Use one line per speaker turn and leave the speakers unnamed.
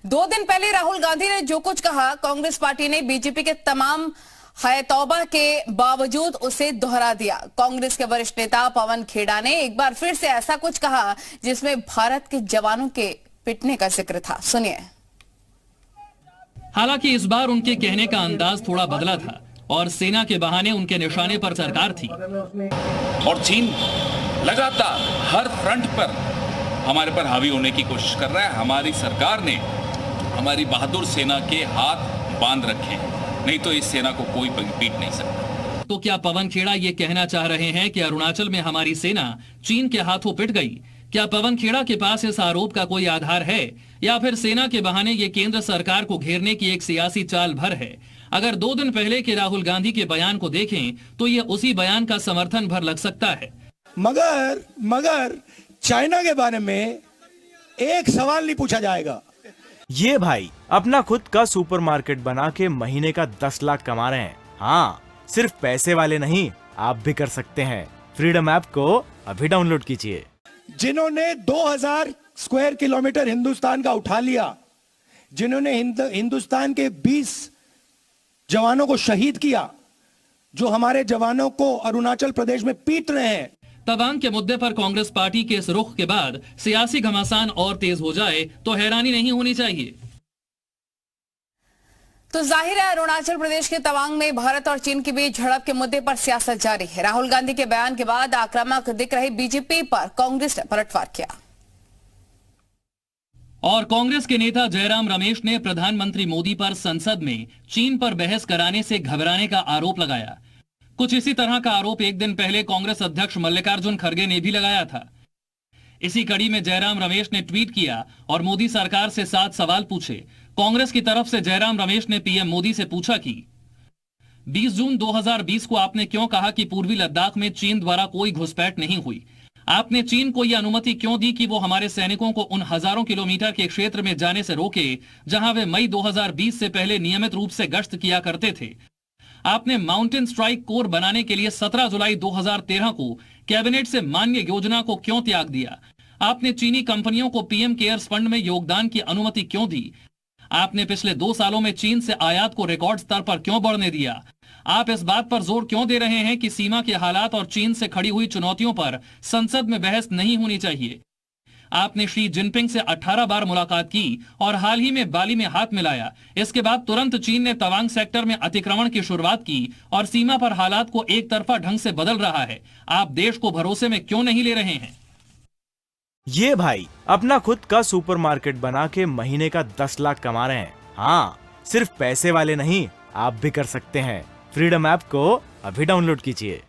2 दिन पहले राहुल गांधी ने जो कुछ कहा, कांग्रेस पार्टी ने बीजेपी के तमाम है तौबा के बावजूद उसे दोहरा दिया। कांग्रेस के वरिष्ठ नेता पवन खेड़ा ने एक बार फिर से ऐसा कुछ कहा जिसमें भारत के जवानों के पिटने का जिक्र था। सुनिए।
हालांकि इस बार उनके कहने का अंदाज थोड़ा बदला था और सेना के बहाने उनके निशाने पर सरकार थी।
और चीन लगातार हर फ्रंट पर हमारे पर हावी होने की कोशिश कर रहा है। हमारी सरकार ने हमारी बहादुर सेना के हाथ बांध रखे हैं, नहीं तो इस सेना को कोई पीट नहीं सकता।
तो क्या पवन खेड़ा ये कहना चाह रहे हैं कि अरुणाचल में हमारी सेना चीन के हाथों पिट गई? क्या पवन खेड़ा के पास इस आरोप का कोई आधार है, या फिर सेना के बहाने ये केंद्र सरकार को घेरने की एक सियासी चाल भर है? अगर 2 दिन पहले के राहुल गांधी के बयान को देखें तो ये उसी बयान का समर्थन भर लग सकता है।
मगर चाइना के बारे में एक सवाल नहीं पूछा जाएगा।
ये भाई अपना खुद का सुपरमार्केट बना के महीने का 10 लाख कमा रहे हैं। हाँ, सिर्फ पैसे वाले नहीं, आप भी कर सकते हैं। फ्रीडम ऐप को अभी डाउनलोड कीजिए।
जिन्होंने 2000 स्क्वायर किलोमीटर हिंदुस्तान का उठा लिया, जिन्होंने हिंदुस्तान के 20 जवानों को शहीद किया, जो हमारे जवानों को अरुणाचल प्रदेश में पीट रहे हैं।
तवांग के मुद्दे पर कांग्रेस पार्टी के इस रुख के बाद सियासी घमासान और तेज हो जाए तो हैरानी नहीं होनी चाहिए।
तो जाहिर है अरुणाचल प्रदेश के तवांग में भारत और चीन के बीच झड़प के मुद्दे पर सियासत जारी है। राहुल गांधी के बयान के बाद आक्रामक दिख रही बीजेपी पर कांग्रेस ने पलटवार किया
और कांग्रेस के नेता जयराम रमेश ने प्रधानमंत्री मोदी पर संसद में चीन पर बहस कराने से घबराने का आरोप लगाया। कुछ इसी तरह का आरोप एक दिन पहले कांग्रेस अध्यक्ष मल्लिकार्जुन खड़गे ने भी लगाया था। इसी कड़ी में जयराम रमेश ने ट्वीट किया और मोदी सरकार से 7 सवाल पूछे। कांग्रेस की तरफ से जयराम रमेश ने पीएम मोदी से पूछा कि 20 जून 2020 को आपने क्यों कहा कि पूर्वी लद्दाख में चीन द्वारा कोई घुसपैठ नहीं हुई? आपने चीन को यह अनुमति क्यों दी कि वो हमारे सैनिकों को उन हजारों किलोमीटर के क्षेत्र में जाने से रोके जहां वे मई 2020 से पहले नियमित रूप से गश्त किया करते थे? आपने माउंटेन स्ट्राइक कोर बनाने के लिए 17 जुलाई 2013 को कैबिनेट से मान्य योजना को क्यों त्याग दिया? आपने चीनी कंपनियों को पीएम केयर्स फंड में योगदान की अनुमति क्यों दी? आपने पिछले 2 सालों में चीन से आयात को रिकॉर्ड स्तर पर क्यों बढ़ने दिया? आप इस बात पर जोर क्यों दे रहे हैं कि सीमा के हालात और चीन से खड़ी हुई चुनौतियों पर संसद में बहस नहीं होनी चाहिए? आपने शी जिनपिंग से 18 बार मुलाकात की और हाल ही में बाली में हाथ मिलाया। इसके बाद तुरंत चीन ने तवांग सेक्टर में अतिक्रमण की शुरुआत की और सीमा पर हालात को एक तरफा ढंग से बदल रहा है। आप देश को भरोसे में क्यों नहीं ले रहे हैं?
ये भाई अपना खुद का सुपरमार्केट बना के महीने का 10 लाख कमा रहे हैं। हाँ, सिर्फ पैसे वाले नहीं, आप भी कर सकते हैं। फ्रीडम ऐप को अभी डाउनलोड कीजिए।